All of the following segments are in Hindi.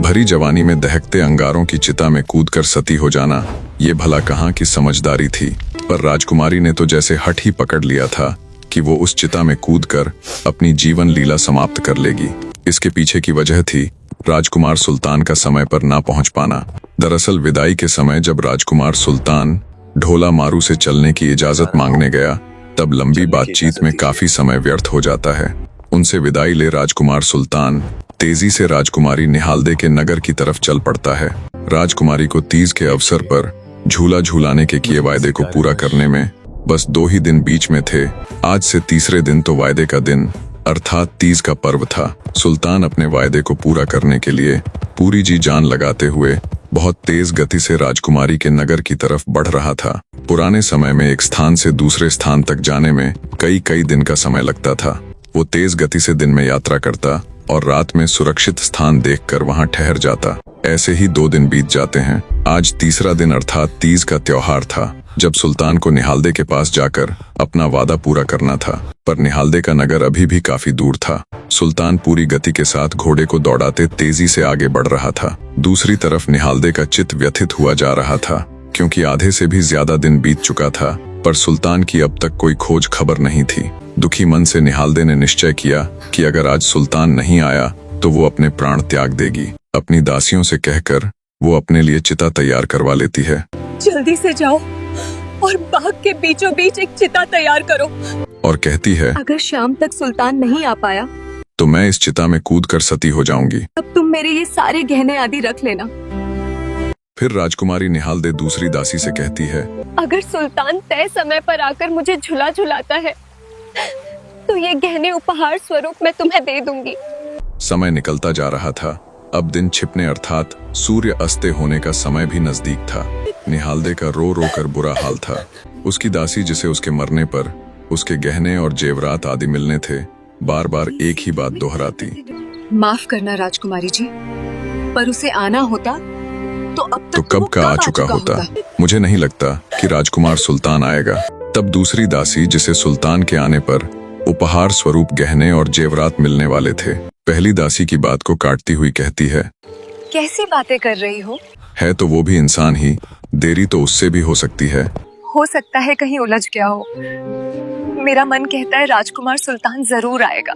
भरी जवानी में दहकते अंगारों की चिता में कूदकर सती हो जाना, ये भला कहाँ की समझदारी थी। पर राजकुमारी ने तो जैसे हठ ही पकड़ लिया था कि वो उस चिता में कूदकर अपनी जीवन लीला समाप्त कर लेगी। इसके पीछे की वजह थी राजकुमार सुल्तान का समय पर ना पहुंच पाना। दरअसल विदाई के समय जब राजकुमार सुल्तान ढोला मारू से चलने की इजाजत मांगने गया, तब लंबी बातचीत में काफी समय व्यर्थ हो जाता है। उनसे विदाई ले राजकुमार सुल्तान तेजी से राजकुमारी निहालदे के नगर की तरफ चल पड़ता है। राजकुमारी को तीज के अवसर पर झूला झूलाने के किए वायदे को पूरा करने में बस 2 ही दिन बीच में थे। आज से तीसरे दिन तो वायदे का दिन अर्थात तीज का पर्व था। सुल्तान अपने वायदे को पूरा करने के लिए पूरी जी जान लगाते हुए बहुत तेज गति से राजकुमारी के नगर की तरफ बढ़ रहा था। पुराने समय में एक स्थान से दूसरे स्थान तक जाने में कई दिन का समय लगता था। वो तेज गति से दिन में यात्रा करता और रात में सुरक्षित स्थान देखकर वहां ठहर जाता। ऐसे ही 2 दिन बीत जाते हैं। आज तीसरा दिन अर्थात तीज का त्योहार था, जब सुल्तान को निहालदे के पास जाकर अपना वादा पूरा करना था। पर निहालदे का नगर अभी भी काफी दूर था। सुल्तान पूरी गति के साथ घोड़े को दौड़ाते तेजी से आगे बढ़ रहा था। दूसरी तरफ निहालदे का चित्त व्यथित हुआ जा रहा था, क्योंकि आधे से भी ज्यादा दिन बीत चुका था, पर सुल्तान की अब तक कोई खोज खबर नहीं थी। दुखी मन से निहालदे ने निश्चय किया कि अगर आज सुल्तान नहीं आया तो वो अपने प्राण त्याग देगी। अपनी दासियों से कहकर वो अपने लिए चिता तैयार करवा लेती है। जल्दी से जाओ और बाग के बीचों बीच एक चिता तैयार करो। और कहती है, अगर शाम तक सुल्तान नहीं आ पाया तो मैं इस चिता में कूदकर सती हो जाऊंगी। तब तुम मेरे ये सारे गहने आदि रख लेना। फिर राजकुमारी निहालदे दूसरी दासी से कहती है, अगर सुल्तान तय समय पर आकर मुझे झुला झुलाता है तो ये गहने उपहार स्वरूप मैं तुम्हें दे दूंगी। समय निकलता जा रहा था। अब दिन छिपने अर्थात सूर्य अस्ते होने का समय भी नजदीक था। निहालदे का रो रो कर बुरा हाल था। उसकी दासी, जिसे उसके मरने पर उसके गहने और जेवरात आदि मिलने थे, बार बार एक ही बात दोहराती। माफ करना राजकुमारी जी, पर उसे आना होता तो अब तक कब का आ चुका होता। मुझे नहीं लगता कि राजकुमार सुल्तान आएगा। तब दूसरी दासी, जिसे सुल्तान के आने पर उपहार स्वरूप गहने और जेवरात मिलने वाले थे, पहली दासी की बात को काटती हुई कहती है, कैसी बातें कर रही हो? है तो वो भी इंसान ही, देरी तो उससे भी हो सकती है। हो सकता है कहीं उलझ गया हो। मेरा मन कहता है राजकुमार सुल्तान जरूर आएगा।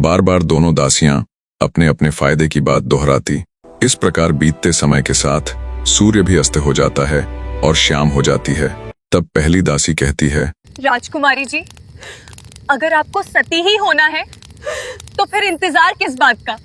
बार बार दोनों दासियां अपने अपने फायदे की बात दोहराती। इस प्रकार बीतते समय के साथ सूर्य भी अस्त हो जाता है और शाम हो जाती है। तब पहली दासी कहती है, राजकुमारी जी, अगर आपको सती ही होना है तो फिर इंतजार किस बात का?